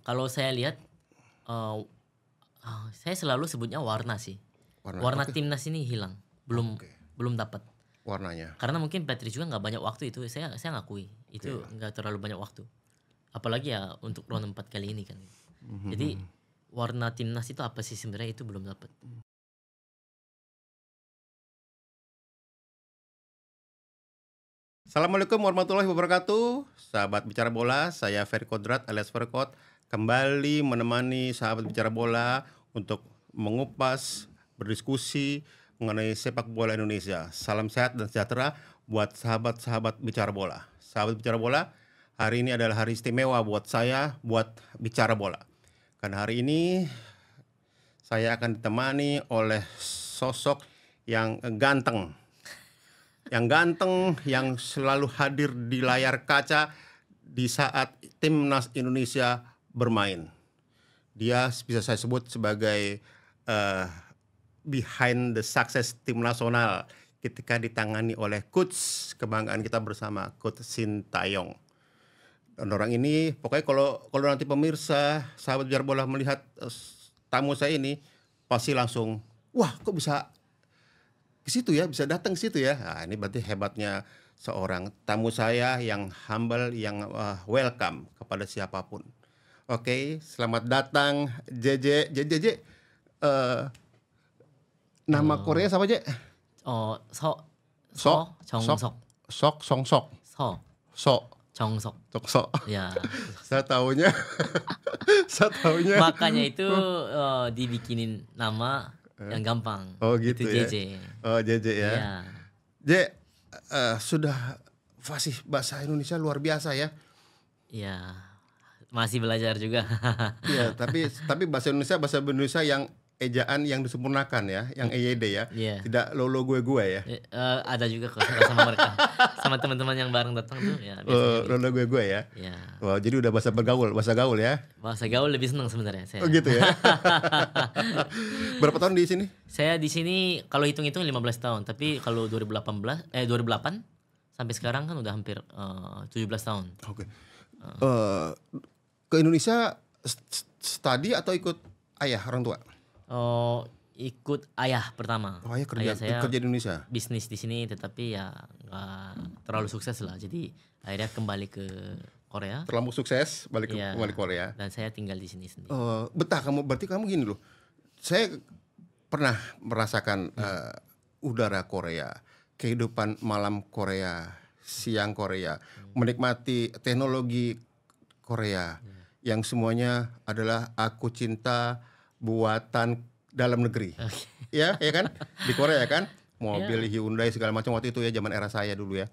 Kalau saya lihat, uh, saya selalu sebutnya warna sih. Warna Oke. timnas ini hilang, belum Oke. belum dapat. Warnanya. Karena mungkin Patrick juga nggak banyak waktu itu. Saya ngakui itu nggak terlalu banyak waktu. Apalagi ya untuk round 4 kali ini kan. Jadi warna timnas itu apa sih sebenarnya itu belum dapat. Assalamualaikum warahmatullahi wabarakatuh. Sahabat bicara bola, saya Ferry Kodrat alias Ferkot kembali menemani sahabat bicara bola untuk mengupas, berdiskusi mengenai sepak bola Indonesia. Salam sehat dan sejahtera buat sahabat-sahabat bicara bola. Sahabat bicara bola, hari ini adalah hari istimewa buat saya buat bicara bola. Karena hari ini saya akan ditemani oleh sosok yang ganteng. Yang selalu hadir di layar kaca di saat timnas Indonesia bermain. Dia bisa saya sebut sebagai behind the success tim nasional ketika ditangani oleh coach kebanggaan kita bersama, Coach Sintayong. Dan orang ini pokoknya kalau nanti pemirsa sahabat bicara bola melihat tamu saya ini pasti langsung, wah kok bisa ke situ ya, bisa datang ke situ ya. Nah, ini berarti hebatnya seorang tamu saya yang humble, yang welcome kepada siapapun. Oke, selamat datang JJ. Nama Korea siapa, Je? 정석. Sok. Ya. Saya tahunya Makanya itu dibikinin nama yang gampang. Oh gitu ya. JJ. Oh JJ ya. Ya. J, sudah fasih bahasa Indonesia luar biasa ya. Ya. Masih belajar juga. Iya, tapi bahasa Indonesia yang ejaan yang disempurnakan ya, yang EYD ya. Iya. Tidak lo gue ya. Ada juga kok sama mereka. Sama teman-teman yang bareng datang tuh ya biasanya. Lo gue ya. Ya. Wah, jadi udah bahasa gaul ya. Bahasa gaul lebih senang sebenarnya saya. Oh gitu ya. Berapa tahun di sini? Saya di sini kalau hitung-hitung 15 tahun, tapi kalau 2008 sampai sekarang kan udah hampir 17 tahun. Oke. Ke Indonesia study atau ikut ayah orang tua? Ikut ayah pertama. Oh, ayah saya kerja di Indonesia. Bisnis di sini, tetapi ya nggak terlalu sukses lah. Jadi akhirnya kembali ke Korea. Terlalu sukses balik ke Korea. Dan saya tinggal di sini sendiri. Betah berarti kamu gini loh. Saya pernah merasakan udara Korea, kehidupan malam Korea, siang Korea, menikmati teknologi Korea yang semuanya adalah aku cinta buatan dalam negeri. Ya kan? Di Korea kan? Mobil Hyundai segala macam waktu itu ya, zaman era saya dulu ya.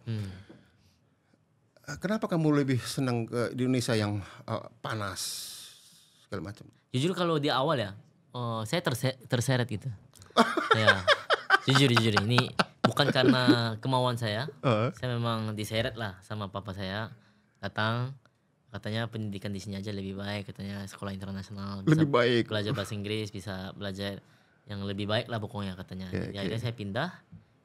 Kenapa kamu lebih senang di Indonesia yang panas segala macam? Jujur kalau di awal ya, saya terseret gitu. Ya, jujur ini bukan karena kemauan saya. Saya memang diseret lah sama papa saya. Datang, katanya pendidikan di sini aja lebih baik, katanya sekolah internasional bisa lebih baik, belajar bahasa Inggris, bisa belajar yang lebih baik lah pokoknya katanya. Jadi akhirnya saya pindah.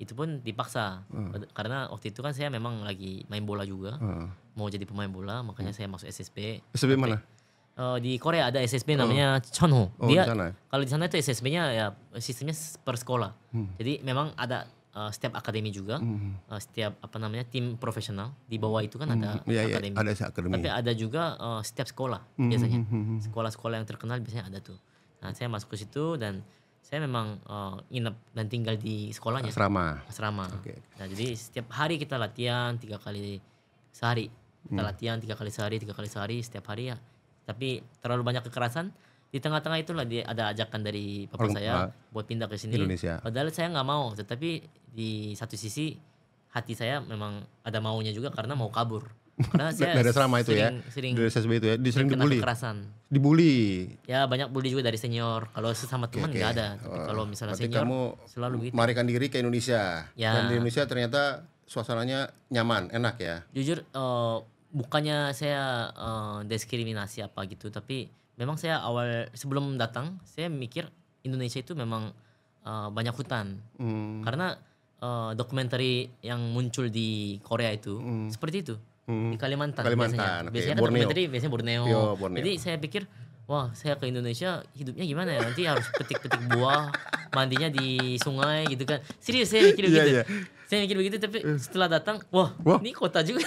Itu pun dipaksa karena waktu itu kan saya memang lagi main bola juga, mau jadi pemain bola, makanya saya masuk SSB. SSB mana? Di Korea ada SSB namanya Chonho. Dia di kalau di sana itu SSB-nya ya sistemnya per sekolah. Jadi memang ada setiap akademi juga, setiap tim profesional di bawah itu kan ada akademi. Ada akademi. Tapi ada juga setiap sekolah biasanya. Sekolah-sekolah yang terkenal biasanya ada tuh. Nah, saya masuk ke situ dan saya memang nginep dan tinggal di sekolahnya. Asrama. Okay. Nah, jadi setiap hari kita latihan 3 kali sehari. Kita latihan 3 kali sehari setiap hari ya. Tapi terlalu banyak kekerasan. Di tengah-tengah itulah ada ajakan dari papa saya buat pindah ke sini. Indonesia. Padahal saya nggak mau, tetapi di satu sisi hati saya memang ada maunya juga karena mau kabur. Karena saya dari asrama itu sering dari SSB itu ya, sering kena dibully. Kekerasan. Dibully. Ya banyak bully juga dari senior. Kalau sesama teman nggak ada. Tapi kalau misalnya senior kamu selalu begitu. Melarikan diri ke Indonesia. Ya. Dan di Indonesia ternyata suasananya nyaman, enak ya. Jujur bukannya saya diskriminasi apa gitu, tapi memang saya awal sebelum datang saya mikir Indonesia itu memang banyak hutan. Karena dokumenter yang muncul di Korea itu seperti itu. di Kalimantan Kalimantan, biasanya oke. Borneo. dokumenter biasanya Borneo. Yo, Borneo. Jadi saya pikir wah saya ke Indonesia hidupnya gimana ya, nanti harus petik-petik buah, mandinya di sungai gitu kan, serius saya mikir begitu. Iya. Saya mikir begitu, tapi setelah datang wah ini kota juga.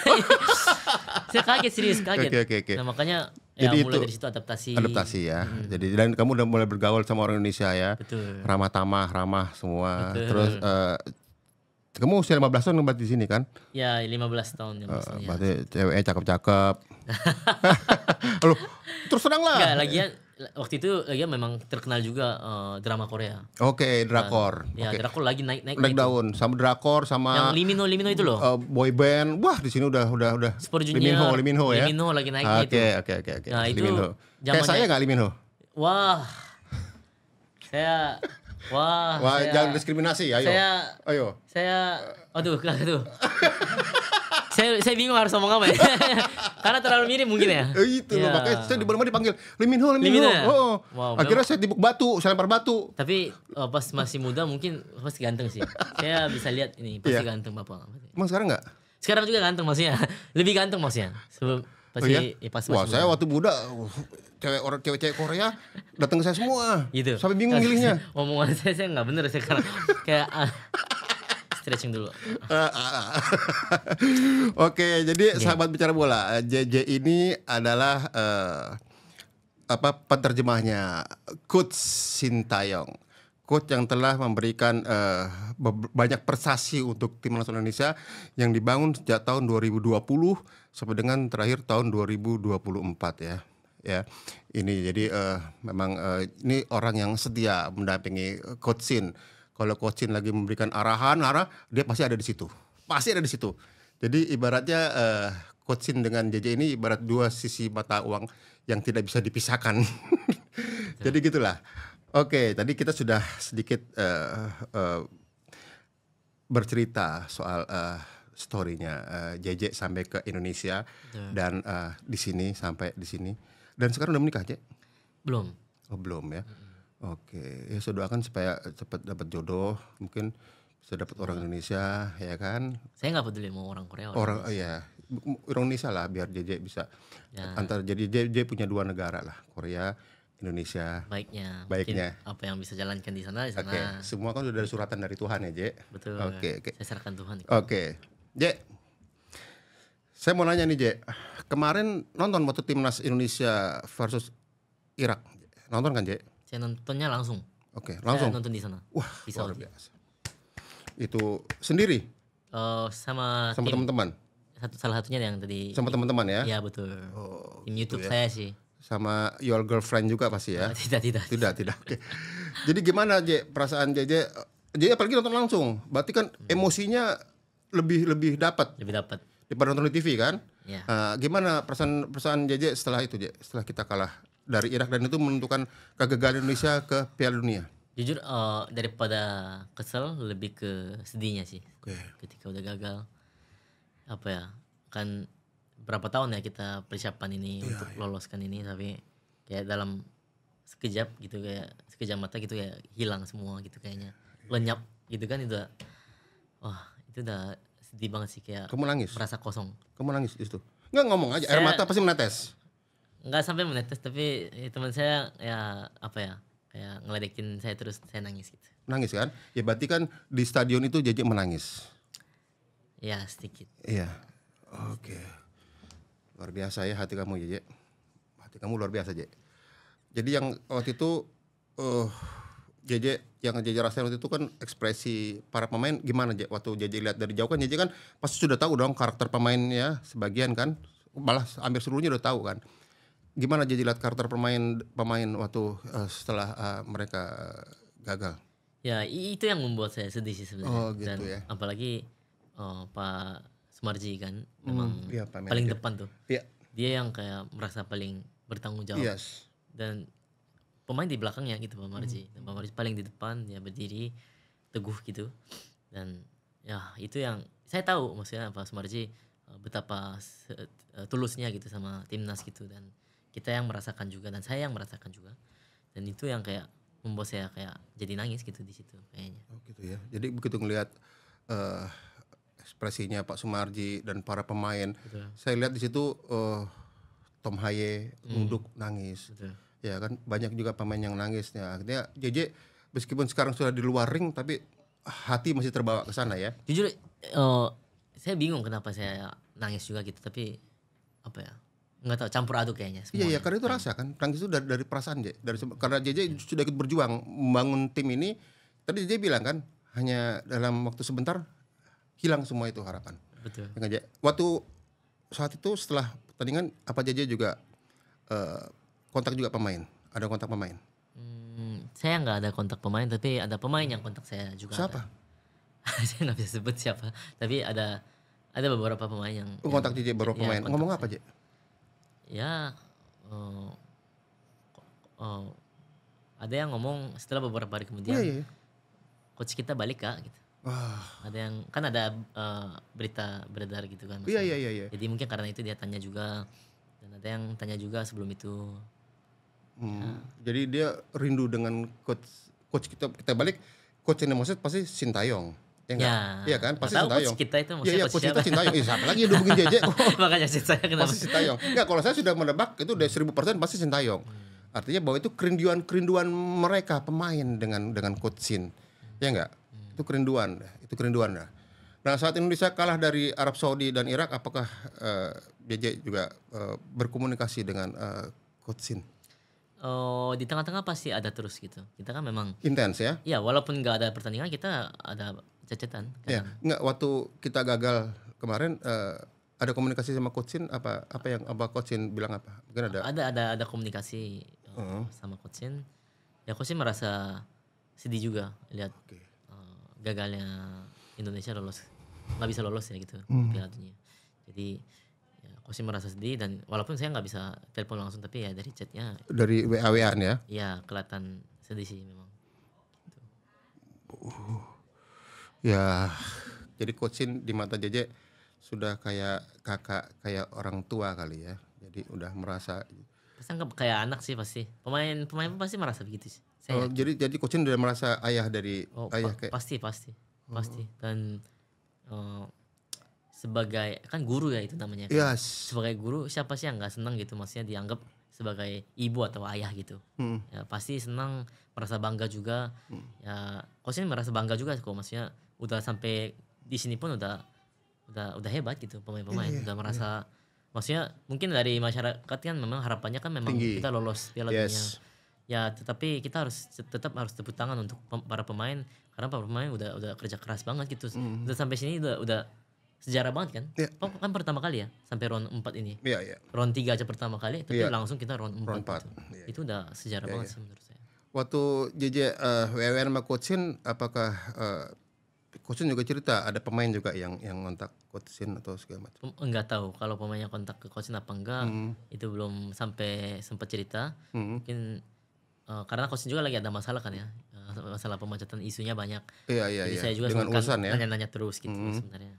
Saya kaget, serius kaget. Oke. Nah makanya Jadi mulai itu dari situ adaptasi ya. Jadi dan kamu udah mulai bergaul sama orang Indonesia ya. Betul. Ramah tamah, ramah semua. Betul. Terus kamu usia 15 tahun ngebat di sini kan? Ya 15 tahun ya maksudnya. Berarti ceweknya cakep-cakep. Loh, terus terang lah. Enggak, lagian waktu itu lagian memang terkenal juga drama Korea. Oke, drakor. Ya, Oke. drakor lagi naik Naik daun sama drakor sama yang Limino itu loh. boy band. Wah, di sini udah Super Junior. Lee Min Ho ya. Lee Min Ho lagi naiknya itu. Oke. Nah, Lee itu Min Ho. Kayak zamannya- saya enggak Lee Min Ho? Wah. Wah, Wah, saya, jangan diskriminasi, ayo. Ayo. aduh. saya bingung harus ngomong apa ya. Karena terlalu mirip mungkin ya. Itu loh, makanya saya di mana dipanggil Lee Min Ho. Ya? Oh. Wow, Akhirnya saya tibuk batu, saya lempar batu. tapi pas masih muda mungkin pasti ganteng sih. Saya bisa lihat ini pasti Iya. ganteng Bapak. Emang sekarang enggak? Sekarang juga ganteng maksudnya. Lebih ganteng maksudnya. Sebelum pasti pas Wah, masih saya muda. waktu muda cewek-cewek Korea datang ke saya semua. Gitu. Sampai bingung milihnya. Omongan saya nggak bener sekarang. Kayak stretching dulu. Oke, jadi sahabat bicara bola, JJ ini adalah penerjemahnya Coach Sintayong. Coach yang telah memberikan banyak prestasi untuk tim nasional Indonesia yang dibangun sejak tahun 2020 sampai dengan terakhir tahun 2024 ya. Ya, ini jadi memang ini orang yang setia mendampingi Coach Sin. Kalau Coach Sin lagi memberikan arahan, dia pasti ada di situ. Pasti ada di situ. Jadi ibaratnya Coach Sin dengan JJ ini ibarat dua sisi mata uang yang tidak bisa dipisahkan. Jadi gitulah. Oke, tadi kita sudah sedikit bercerita soal story-nya JJ sampai ke Indonesia dan di sini sampai di sini. Dan sekarang udah menikah, Jek? Belum. Oh, belum ya. Oke, ya saya doakan supaya cepat dapat jodoh, mungkin bisa dapat orang Indonesia, ya kan? Saya nggak peduli mau orang Korea. Orang Indonesia lah, biar JJ bisa antar. Jadi JJ punya dua negara lah, Korea, Indonesia. Baiknya. Baiknya. Mungkin apa yang bisa jalankan di sana. Oke, semua kan sudah ada suratan dari Tuhan ya, Jek. Betul. Oke. Saya serahkan Tuhan. Oke, Jek. Saya mau nanya nih, Jek. Kemarin nonton waktu timnas Indonesia versus Irak. Nonton kan, Jek? Saya nontonnya langsung. Oke, langsung. Saya nonton di sana. Wah, Di luar Saudi. biasa. Itu sendiri Sama sama tim, teman-teman, salah satunya yang tadi. sama teman-teman ya? Iya betul. Oh, Tim YouTube ya. saya sih. Sama your girlfriend juga pasti ya? Tidak. Tidak. Oke. Jadi gimana, Jek, perasaan JJ? JJ apalagi nonton langsung, berarti kan emosinya lebih dapat Lebih dapat. daripada nonton di TV kan? Ya. Gimana perasaan JJ setelah itu, Jek? Setelah kita kalah dari Irak dan itu menentukan kegagalan Indonesia ke Piala Dunia. Jujur daripada kesel lebih ke sedihnya sih. Oke. Ketika udah gagal. Apa ya? Kan berapa tahun ya kita persiapan ini untuk loloskan ini, tapi kayak dalam sekejap gitu, kayak sekejap mata gitu kayak hilang semua gitu kayaknya. Lenyap gitu kan, itu udah sedih banget sih, kayak Kamu nangis? merasa kosong. Kamu nangis di situ? Nggak, ngomong aja, air Saya- mata pasti menetes. Nggak sampai menetes, tapi teman saya ya apa ya, kayak ngeledekin saya terus, saya nangis gitu. Nangis kan? Ya berarti kan di stadion itu JJ menangis. Ya sedikit. Iya. Oke. Luar biasa ya hati kamu, JJ. Hati kamu luar biasa, JJ. Jadi yang waktu itu JJ yang JJ rasain waktu itu kan ekspresi para pemain gimana, JJ? Waktu JJ lihat dari jauh kan, JJ kan pasti sudah tahu dong karakter pemainnya sebagian kan? Malah hampir seluruhnya udah tahu kan? Gimana JJ lihat karakter pemain waktu setelah mereka gagal? Ya itu yang membuat saya sedih sih sebenarnya. Oh, gitu Dan ya. apalagi Pak Sumarji kan memang iya, Pak paling manajer. depan tuh. Iya. Dia yang kayak merasa paling bertanggung jawab. Yes. Dan pemain di belakangnya gitu Pak Marji. Dan Pak Marji paling di depan, ya berdiri teguh gitu. Dan ya itu yang saya tahu, maksudnya Pak Sumarji betapa tulusnya gitu sama timnas gitu, dan kita yang merasakan juga dan saya yang merasakan juga. Dan itu yang kayak membuat saya kayak jadi nangis gitu di situ kayaknya. Oh gitu ya. Jadi begitu ngelihat ekspresinya Pak Sumarji dan para pemain. Betul. Saya lihat di situ Tom Haye nunduk nangis. Betul. Ya kan banyak juga pemain yang nangis. Ya, akhirnya JJ meskipun sekarang sudah di luar ring tapi hati masih terbawa ke sana ya. Jujur saya bingung kenapa saya nangis juga gitu, tapi apa ya? Nggak tahu, campur aduk kayaknya semuanya. Iya, karena itu rasa kan. Nangis itu dari perasaan karena JJ sudah ikut berjuang membangun tim ini. Tadi JJ bilang kan hanya dalam waktu sebentar hilang semua itu harapan. Betul. Ya, waktu saat itu setelah pertandingan apa JJ juga kontak juga pemain? Ada kontak pemain? Saya nggak ada kontak pemain, tapi ada pemain yang kontak saya juga. Siapa? Saya nggak bisa sebut siapa, tapi ada beberapa pemain yang kontak JJ beberapa pemain. Ngomong apa JJ? Ya, ada yang ngomong setelah beberapa hari kemudian, coach kita balik Kak gitu. Ada yang kan ada berita beredar gitu kan. Iya. Jadi mungkin karena itu dia tanya juga, dan ada yang tanya juga sebelum itu. Jadi dia rindu dengan coach kita balik. Coach yang maksud pasti Sintayong. Iya kan, pasti Sintayong. Coach kita itu maksudnya coach kita Sintayong. Siapa lagi yang hubungin JJ? Makanya saya kenapa? Pasti Sintayong. Enggak, kalau saya sudah menebak itu udah 1000% pasti Sintayong. Artinya bahwa itu kerinduan mereka pemain dengan coach Sin. Ya enggak? Itu kerinduan. Nah, saat Indonesia kalah dari Arab Saudi dan Irak, apakah JJ juga berkomunikasi dengan coach Sin? Di tengah-tengah pasti ada terus gitu. Kita kan memang intens ya? Iya, walaupun nggak ada pertandingan kita ada cecetan. Ya, nggak, waktu kita gagal kemarin ada komunikasi sama coach Sin, apa yang coach Sin bilang apa? Mungkin ada komunikasi sama coach Sin. Ya coach Sin merasa sedih juga lihat gagalnya Indonesia nggak bisa lolos ya gitu Piala Dunia. Jadi ya, coach Sin merasa sedih, dan walaupun saya nggak bisa telepon langsung, tapi ya dari chatnya, dari WA-WA-an ya? Iya, kelihatan sedih sih memang. Ya, jadi coach Sin di mata JJ sudah kayak kakak, kayak orang tua kali ya. Jadi udah merasa. Pasti anggap kayak anak sih pasti. Pemain pun pasti merasa begitu sih. Jadi coach Sin udah merasa ayah dari ayah kayak. Pasti. Dan sebagai kan guru ya itu namanya. Kan? Yes. Sebagai guru siapa sih yang nggak senang gitu, maksudnya dianggap sebagai ibu atau ayah gitu. Ya pasti senang, merasa bangga juga. Ya coach Sin merasa bangga juga kok, maksudnya udah sampai di sini pun udah hebat gitu pemain-pemain. Udah merasa maksudnya mungkin dari masyarakat kan memang harapannya kan memang tinggi. Kita lolos Piala Dunia. Ya tetapi kita tetap harus tepuk tangan untuk para pemain, karena para pemain udah kerja keras banget gitu. Udah sampai sini udah sejarah banget kan. Kan pertama kali ya sampai round 4 ini. Round 3 aja pertama kali, tapi langsung kita round 4 gitu. Itu udah sejarah banget sih menurut saya. Waktu JJ WWN sama coach Sin, apakah coach Sin juga cerita ada pemain juga yang ngontak coach Sin atau segala macam? Enggak tahu kalau pemainnya kontak ke coach Sin apa enggak. Itu belum sampai sempat cerita. Mungkin karena coach Sin juga lagi ada masalah kan ya. Masalah pemecatan, isunya banyak. Jadi saya juga dengan urusan ya. Nanya-nanya terus gitu sebenarnya.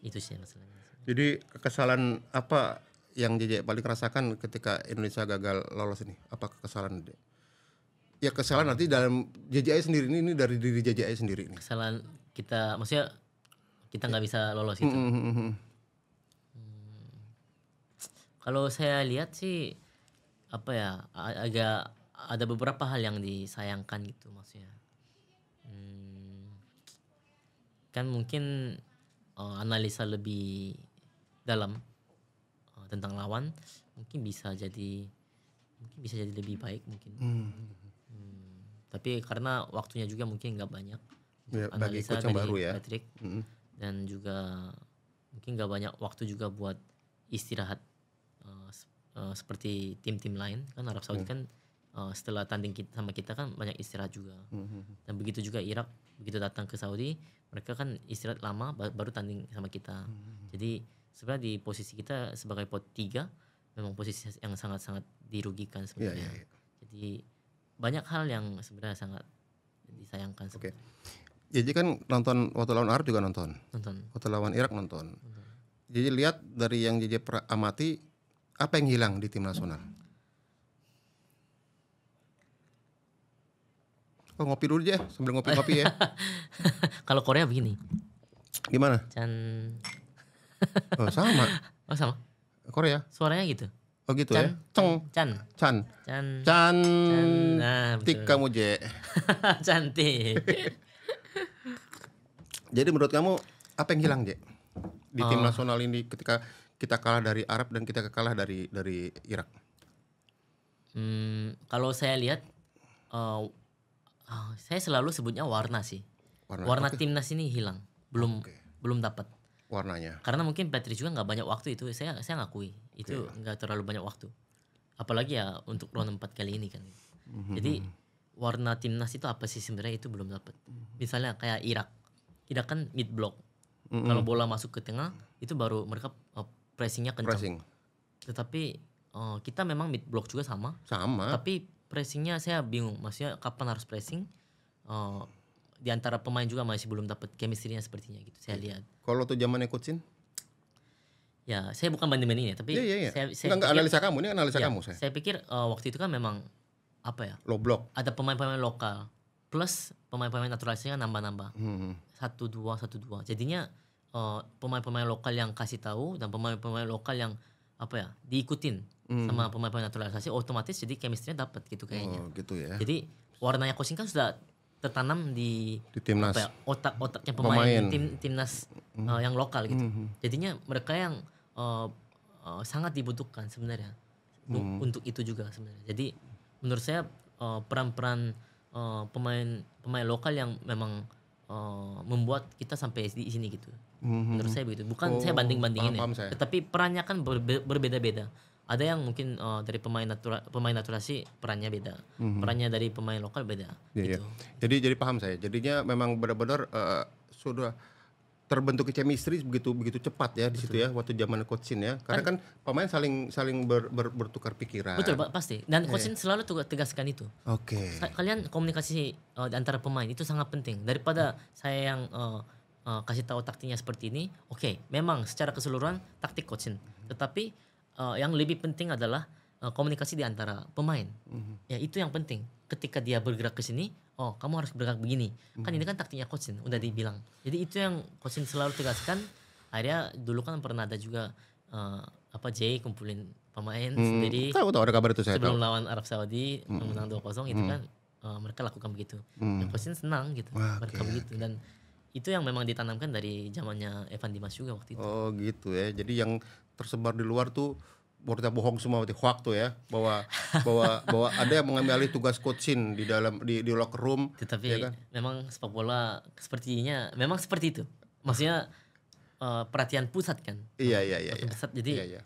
Itu sih masalahnya. Jadi kekesalan apa yang JJ paling rasakan ketika Indonesia gagal lolos ini? Apa kekesalan? Ya kesalahan nanti dalam JJI sendiri ini dari diri JJI sendiri ini. Kesalahan kita, maksudnya kita nggak bisa lolos itu. Kalau saya lihat sih apa ya, agak ada beberapa hal yang disayangkan gitu maksudnya. Kan mungkin analisa lebih dalam tentang lawan mungkin bisa jadi lebih baik mungkin. Tapi karena waktunya juga mungkin nggak banyak ya, analisa bagi coach yang baru ya, Patrick, dan juga mungkin nggak banyak waktu juga buat istirahat seperti tim-tim lain kan. Arab Saudi kan setelah tanding sama kita kan banyak istirahat juga, dan begitu juga Irak, begitu datang ke Saudi mereka kan istirahat lama baru tanding sama kita. Jadi sebenarnya di posisi kita sebagai pot 3 memang posisi yang sangat-sangat dirugikan sebenarnya. Jadi banyak hal yang sebenarnya sangat disayangkan. Jadi kan nonton waktu lawan Arab juga nonton. Waktu lawan Irak nonton. Jadi lihat dari yang JJ amati, apa yang hilang di tim nasional? Oh, ngopi dulu aja sambil ngopi-ngopi ya. Kalau Korea begini. Gimana? Chan. Oh, sama. Oh sama. Korea. Suaranya gitu. Oh gitu Chan, ya. Ceng. Chan. Chan. Chan. Chan. Nah, Tik betul. kamu Je. Cantik. Jadi menurut kamu apa yang hilang Je di tim nasional ini ketika kita kalah dari Arab dan kita kalah dari Irak? Kalau saya lihat, saya selalu sebutnya warna sih. Warna Oke. timnas ini hilang, belum dapat. Warnanya. Karena mungkin Patrick juga nggak banyak waktu itu. Saya ngakui itu nggak terlalu banyak waktu. Apalagi ya untuk round 4 kali ini kan. Jadi warna timnas itu apa sih sebenarnya itu belum dapat. Misalnya kayak Irak kan mid block. Kalau bola masuk ke tengah itu baru mereka pressingnya kencang. Pressing. Tetapi kita memang mid block juga sama. Tapi pressingnya saya bingung. Maksudnya kapan harus pressing? Di antara pemain juga masih belum dapat chemistry-nya sepertinya gitu. Saya lihat. Kalau tuh zamannya Coach Shin? Ya, saya bukan banding-bandingin ya, tapi Iya. saya Enggak, pikir, analisa kamu, ini analisa ya, kamu saya pikir waktu itu kan memang apa ya? low block. Ada pemain-pemain lokal plus pemain-pemain naturalisasinya nambah-nambah. 1-2. Jadinya pemain-pemain lokal yang kasih tahu dan pemain-pemain lokal yang apa ya? Diikutin sama pemain-pemain naturalisasi, otomatis jadi chemistry-nya dapat gitu kayaknya. Oh, gitu ya. Jadi warnanya Coaching kan sudah tertanam di timnas. apa ya, otak-otaknya pemain timnas yang lokal gitu. Jadinya mereka yang sangat dibutuhkan sebenarnya untuk itu juga sebenarnya. Jadi menurut saya peran-peran pemain lokal yang memang membuat kita sampai di sini gitu. Menurut saya begitu. Bukan saya banding-bandingin paham ya. saya. Tetapi perannya kan berbeda-beda. Ada yang mungkin dari pemain naturalisasi perannya beda. Perannya dari pemain lokal beda. Iya. Gitu. Jadi paham saya. Jadinya memang benar-benar sudah terbentuk chemistry begitu cepat ya di situ ya waktu zaman Coach Shin ya. Karena kan pemain saling bertukar pikiran. Betul, pasti. Dan Coach Shin selalu tegaskan itu. Oke. Kalian komunikasi di antara pemain itu sangat penting. Daripada saya yang kasih tahu taktiknya seperti ini, oke, memang secara keseluruhan taktik Coach Shin. Tetapi yang lebih penting adalah komunikasi di antara pemain. Ya itu yang penting. Ketika dia bergerak ke sini, oh kamu harus bergerak begini. Kan ini kan taktiknya Coach Shin, udah dibilang. Jadi itu yang Coach Shin selalu tegaskan. Akhirnya dulu kan pernah ada juga Jay kumpulin pemain sendiri. Tahu ada kabar itu saya sebelum tahu. lawan Arab Saudi menang 2-0 itu kan mereka lakukan begitu. Ya Coach Shin senang gitu. Mereka begitu dan itu yang memang ditanamkan dari zamannya Evan Dimas juga waktu itu. Oh gitu ya. Jadi yang tersebar di luar tuh berita bohong semua, hoax tuh ya, bahwa ada yang mengambil alih tugas Coach Shin di dalam di locker room. Tetapi ya kan? memang sepak bola sepertinya memang seperti itu. Maksudnya perhatian pusat kan. Iya. Pusat, jadi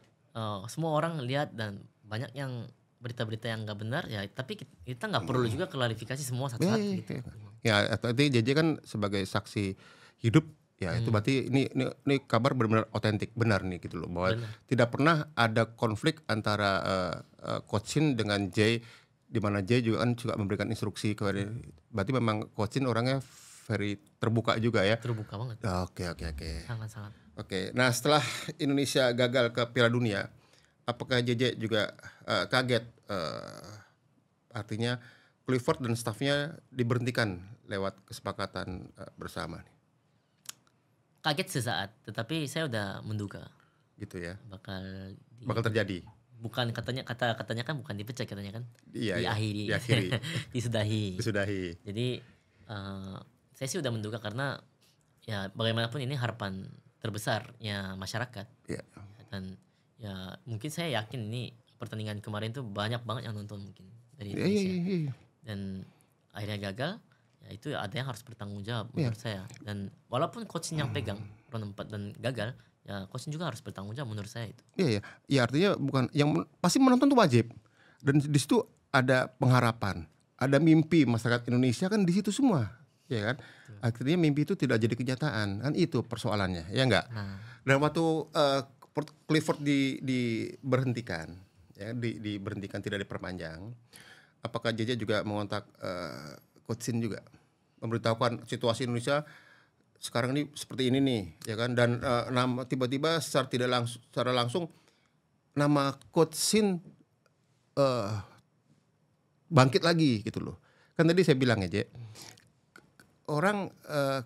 semua orang lihat dan banyak yang berita-berita yang nggak benar ya. Tapi kita nggak perlu juga klarifikasi semua satu-satu. Gitu. Ya, artinya JJ kan sebagai saksi hidup. Ya itu berarti ini kabar benar-benar otentik, benar nih gitu loh, bahwa tidak pernah ada konflik antara Coach Shin dengan Jay, di mana Jay juga memberikan instruksi kepada, berarti memang Coach Shin orangnya very terbuka juga ya. Terbuka banget. Oke. Sangat-sangat. Oke, nah setelah Indonesia gagal ke Piala Dunia, apakah JJ juga kaget? Artinya Clifford dan stafnya diberhentikan lewat kesepakatan bersama nih. Kaget sesaat, tetapi saya udah menduga Gitu ya. bakal terjadi. Bukan katanya kan bukan dipecat katanya kan. Iya, Diakhiri. Disudahi. Jadi saya sih udah menduga karena ya bagaimanapun ini harapan terbesarnya masyarakat. Iya. Dan ya mungkin saya yakin ini pertandingan kemarin tuh banyak banget yang nonton mungkin dari Indonesia. Iya. Dan akhirnya gagal. Ya itu ada yang harus bertanggung jawab menurut saya. Dan walaupun coach yang pegang round 4 dan gagal, ya coach juga harus bertanggung jawab menurut saya itu. Iya. Ya artinya bukan yang pasti menonton tuh wajib. Dan di situ ada pengharapan, ada mimpi masyarakat Indonesia kan di situ semua, ya kan? Akhirnya mimpi itu tidak jadi kenyataan, kan itu persoalannya, ya enggak? Dan waktu Clifford diberhentikan, ya diberhentikan tidak diperpanjang, apakah JJ juga mengontak Coach Shin juga memberitahukan situasi Indonesia sekarang ini seperti ini nih, ya kan? Dan nama tiba-tiba secara langsung nama Coach Shin bangkit lagi gitu loh. Kan tadi saya bilang ya, Je, orang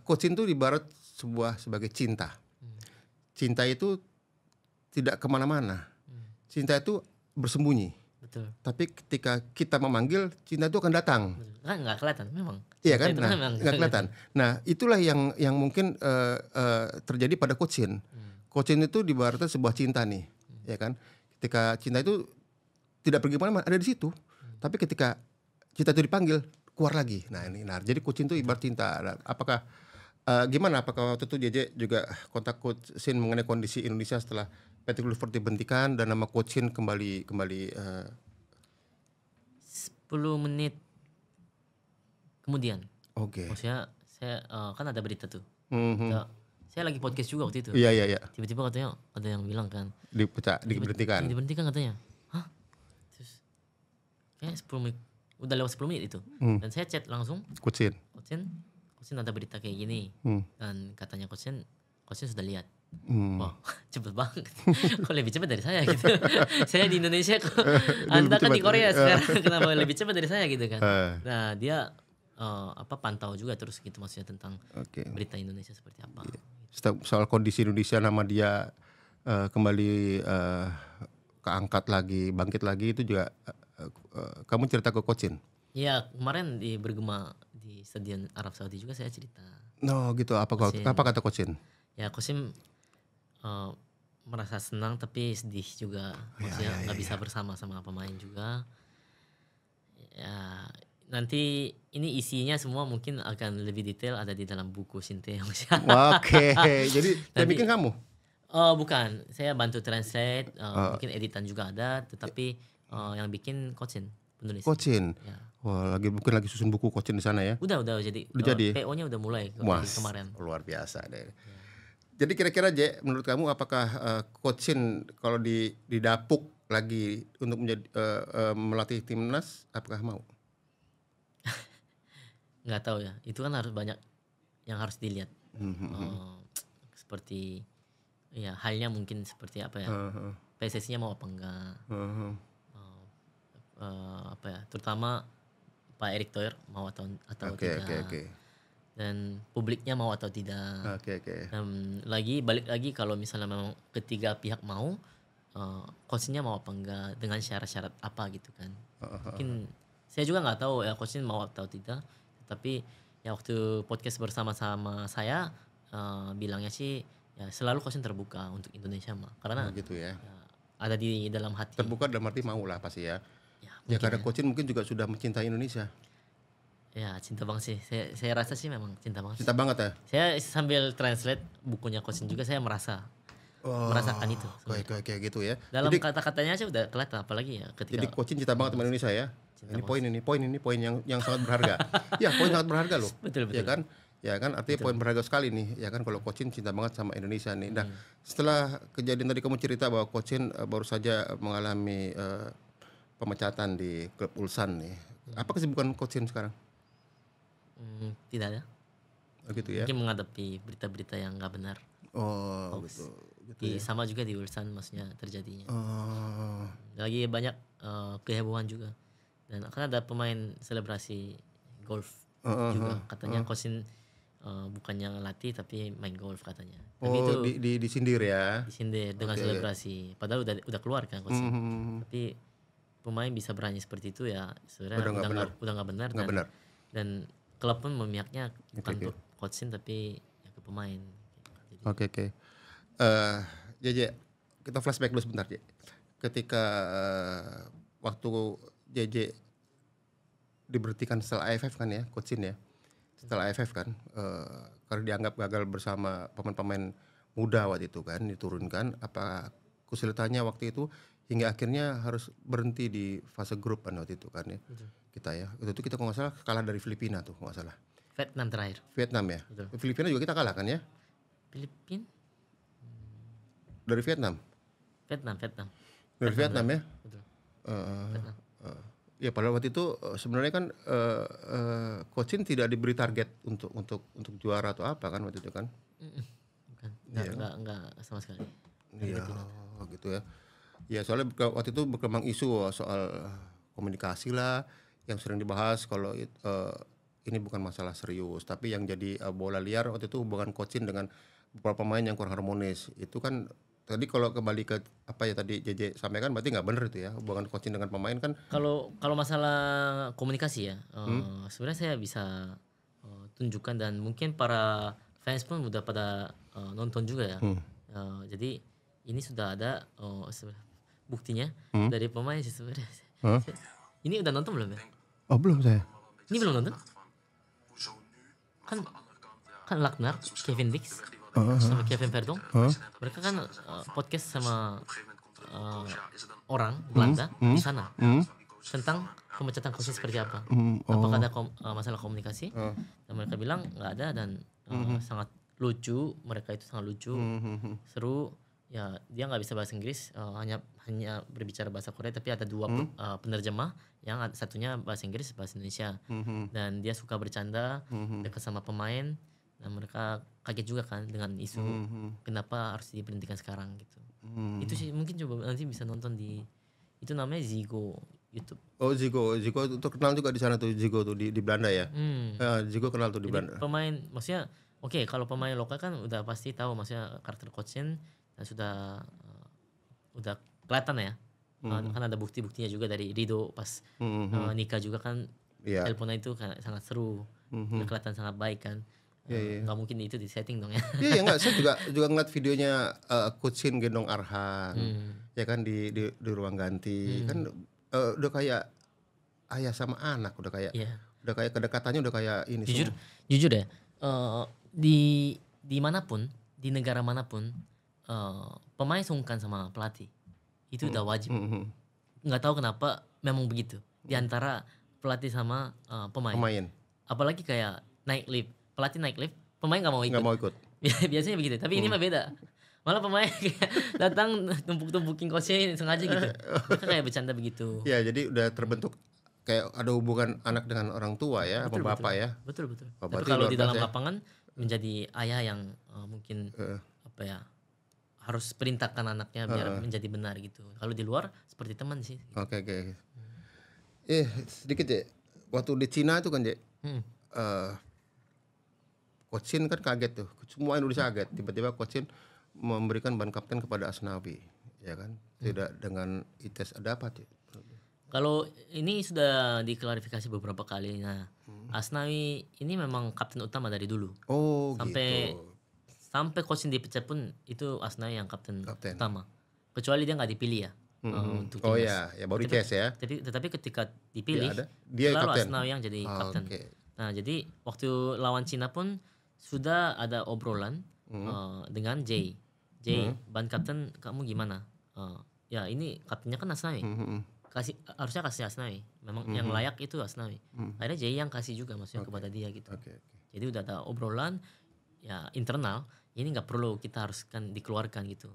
coaching itu ibarat sebagai cinta. Cinta itu tidak kemana-mana. Cinta itu bersembunyi. Betul. Tapi ketika kita memanggil, cinta itu akan datang. Kan nggak kelihatan memang. Iya kan? Itu Nah, memang nggak kelihatan. Nah, itulah yang mungkin terjadi pada coaching. Coaching itu ibaratnya sebuah cinta nih, ya kan? Ketika cinta itu tidak pergi kemana-mana, ada di situ. Tapi ketika cinta itu dipanggil, keluar lagi. Nah ini, jadi coaching itu ibarat cinta. Nah, apakah gimana? Apakah waktu itu JJ juga kontak Coach Sin mengenai kondisi Indonesia setelah PT Clifford dibentikan dan nama Coach Sin kembali 10 menit kemudian. Oke. Maksudnya saya kan ada berita tuh. Mhm. Saya lagi podcast juga waktu itu. Iya. Tiba-tiba katanya ada yang bilang kan Diberhentikan. diberhentikan katanya. Hah? Terus kayak 10 menit udah lewat 10 menit itu. Dan saya chat langsung Coach Sin. Coach Sin ada berita kayak gini. Dan katanya Coach Sin sudah lihat. Wah, cepet banget. Kok lebih cepat dari saya gitu. Saya di Indonesia kok. Anda kan di Korea sekarang, kenapa lebih cepat dari saya gitu kan. Nah, dia pantau juga terus gitu maksudnya tentang berita Indonesia seperti apa. Soal kondisi Indonesia, nama dia kembali keangkat lagi, bangkit lagi, itu juga kamu cerita ke Coach Sin? Iya, kemarin di bergema di Stadion Arab Saudi juga saya cerita. No gitu, apa kata Coach Sin? Ya Coach Sin merasa senang tapi sedih juga, maksudnya nggak bisa bersama sama pemain juga. Ya nanti ini isinya semua mungkin akan lebih detail ada di dalam buku Sinteyong. Oke, jadi saya bikin kamu? Bukan, saya bantu translate, mungkin editan juga ada, tetapi yang bikin Coach Sin penulis. Coach Sin. Ya. Wah, mungkin lagi susun buku Coach Sin di sana ya? Udah jadi. PO-nya udah mulai kemarin. Luar biasa deh. Ya. Jadi kira-kira Je, menurut kamu apakah Coach Sin kalau didapuk lagi untuk menjadi melatih timnas, apakah mau? Nggak tahu ya, itu kan harus banyak yang harus dilihat. Seperti ya halnya mungkin seperti apa ya, PSSI-nya mau apa enggak, terutama Pak Erick Thohir mau atau tidak. Dan publiknya mau atau tidak. Dan balik lagi kalau misalnya memang ketiga pihak mau, coachnya mau apa enggak, dengan syarat-syarat apa gitu kan. Mungkin saya juga nggak tahu ya coachnya mau atau tidak, tapi ya waktu podcast bersama-sama saya bilangnya sih ya selalu coachnya terbuka untuk Indonesia mah, karena gitu ya. Ada di dalam hati. Terbuka dalam arti mau lah pasti ya. Ya karena coaching mungkin juga sudah mencintai Indonesia. Ya cinta banget sih, saya rasa sih memang cinta banget. Cinta banget ya. Saya sambil translate bukunya Coach Sin juga saya merasakan itu. Kayak gitu ya. Dalam kata-katanya aja udah kelihatan, apalagi ya ketika. Jadi Coach Sin cinta banget sama Indonesia ya. Ini poin yang sangat berharga. Ya poin sangat berharga loh. Betul. Ya kan artinya poin berharga sekali nih. Ya kan kalau Coach Sin cinta banget sama Indonesia nih. Nah setelah kejadian tadi kamu cerita bahwa Coach Sin baru saja mengalami pemecatan di klub Ulsan nih. Apa kesibukan Coach Sin sekarang? Tidak ada. Gitu ya. Mungkin menghadapi berita-berita yang nggak benar. Gitu ya. Sama juga di Ulsan maksudnya terjadinya. Lagi banyak kehebohan juga. Dan akan ada pemain selebrasi golf juga. Katanya Coach Sin bukannya ngelatih tapi main golf katanya. Tapi itu disindir ya. Disindir dengan selebrasi. Padahal udah keluar kan Coach Sin. Tapi pemain bisa berani seperti itu ya sebenarnya udah nggak benar. Dan klub pun memihaknya bukan untuk Coach Sin tapi ya ke pemain. Oke. JJ, kita flashback dulu sebentar JJ. Ketika waktu JJ diberhentikan setelah AFF kan ya, Coach Sin ya. Setelah AFF kan, karena dianggap gagal bersama pemain-pemain muda waktu itu kan, diturunkan. Apa kesulitannya waktu itu hingga akhirnya harus berhenti di fase grup kan waktu itu kan ya. Kita ya, itu kita kalau nggak salah kalah dari Filipina tuh kalau nggak salah. Vietnam terakhir. Vietnam ya. Betul. Filipina juga kita kalah kan ya? Filipina? Dari Vietnam. Dari Vietnam ya. Betul. Ya pada waktu itu sebenarnya kan Coach Sin tidak diberi target untuk juara atau apa kan waktu itu kan? Bukan. Enggak sama sekali. Iya, gitu ya. Ya soalnya waktu itu berkembang isu soal komunikasi lah, yang sering dibahas kalau ini bukan masalah serius, tapi yang jadi bola liar waktu itu hubungan coaching dengan beberapa pemain yang kurang harmonis. Itu kan tadi kalau kembali ke apa ya tadi JJ sampaikan berarti nggak benar itu ya, hubungan coaching dengan pemain kan. Kalau masalah komunikasi ya, sebenarnya saya bisa tunjukkan dan mungkin para fans pun udah pada nonton juga ya. Jadi ini sudah ada buktinya dari pemain sih sebenarnya. Ini udah nonton belum ya? Oh belum saya. Ini belum nonton? Kan Laknar, Kevin Dix, sama Kevin Verdonk, mereka kan podcast sama orang Belanda di sana tentang pemecatan coaching seperti apa. Apakah ada masalah komunikasi? Dan mereka bilang nggak ada dan sangat lucu. Mereka itu sangat lucu, seru. Ya dia nggak bisa bahasa Inggris, hanya berbicara bahasa Korea, tapi ada dua penerjemah, yang satunya bahasa Inggris, bahasa Indonesia. Dan dia suka bercanda, dekat sama pemain, dan mereka kaget juga kan dengan isu kenapa harus diberhentikan sekarang gitu. Itu sih mungkin coba nanti bisa nonton di itu namanya Zigo YouTube. Oh Zigo terkenal juga di sana tuh, Zigo tuh di Belanda ya. Zigo kenal tuh di Belanda. Pemain maksudnya kalau pemain lokal kan udah pasti tahu maksudnya karakter coaching dan udah kelihatan ya. Kan ada bukti-buktinya juga dari Rido pas nikah juga kan, teleponnya itu kan sangat seru, kelihatan sangat baik kan. Nggak mungkin itu di setting dong ya. Iya enggak, saya juga ngeliat videonya Coach Shin gendong Arhan, ya kan di ruang ganti kan udah kayak ayah sama anak, udah kayak kedekatannya udah kayak ini. Jujur ya, di manapun, di negara manapun, pemain sungkan sama pelatih itu udah wajib. Nggak tahu kenapa memang begitu di antara pelatih sama pemain. Apalagi kayak naik lift, pelatih naik lift, pemain nggak mau ikut. Biasanya begitu, tapi ini mah beda. Malah pemain kayak datang tumpuk-tumpukin coachnya sengaja gitu. Mereka kayak bercanda begitu. Ya jadi udah terbentuk kayak ada hubungan anak dengan orang tua ya, sama bapak ya. Betul. Tapi kalau di dalam lapangan menjadi ayah yang mungkin harus perintahkan anaknya biar menjadi benar gitu. Kalau di luar seperti teman sih. Oke. Sedikit ya. Waktu di Cina itu kan Coach Shin kan kaget tuh. Semua Indonesia kaget. Tiba-tiba Coach Shin memberikan ban kapten kepada Asnawi, ya kan? Tidak dengan ITES, ada apa tuh? Kalau ini sudah diklarifikasi beberapa kali. Nah, Asnawi ini memang kapten utama dari dulu. Oh, sampai Coach Shin dipecat pun itu Asnawi yang kapten utama. Kecuali dia nggak dipilih ya. Untuk timnas. Ya baru Ces ya. Tetapi ketika dipilih, dia selalu kapten. Asnawi yang jadi kapten. Nah, jadi waktu lawan Cina pun sudah ada obrolan dengan Jay, ban kapten kamu gimana? Ya ini kaptennya kan Asnawi. Harusnya kasih Asnawi. Memang yang layak itu Asnawi. Akhirnya Jay yang kasih juga maksudnya kepada dia gitu. Jadi udah ada obrolan ya internal. Ini nggak perlu kita haruskan dikeluarkan gitu.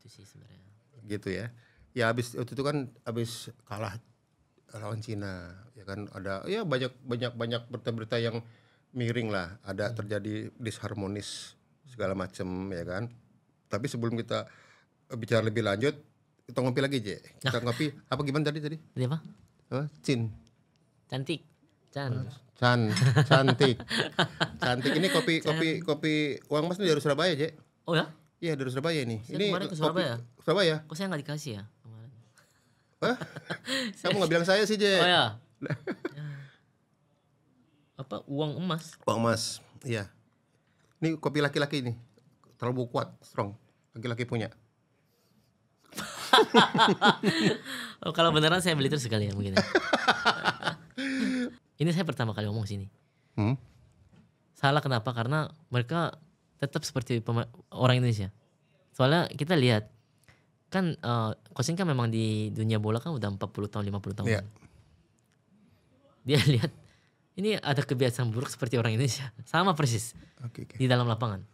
Itu sih sebenarnya. Gitu ya. Ya waktu itu kan habis kalah lawan Cina, ya kan ada ya banyak berita-berita yang miring lah, ada terjadi disharmonis segala macam ya kan. Tapi sebelum kita bicara lebih lanjut, kita ngopi lagi Je. Kita ngopi apa gimana tadi? Tadi apa? Cin. Cantik. Cantik. Cantik ini kopi Uang Mas ini dari Surabaya Je. Oh ya? Iya dari Surabaya ini. Saya kemarin ke Surabaya. Surabaya. Kok saya nggak dikasih ya kemarin? Kamu nggak bilang saya sih Je. Oh ya. Apa uang emas? Uang emas, iya. Ini kopi laki-laki nih, terlalu kuat, strong. Laki-laki punya. Kalau beneran saya beli terus sekali ya mungkin. Ini saya pertama kali ngomong sini. Salah kenapa? Karena mereka tetap seperti orang Indonesia. Soalnya kita lihat kan Coach Shin kan memang di dunia bola kan udah 40 tahun 50 tahun. Yeah. Dia lihat ini ada kebiasaan buruk seperti orang Indonesia, sama persis di dalam lapangan.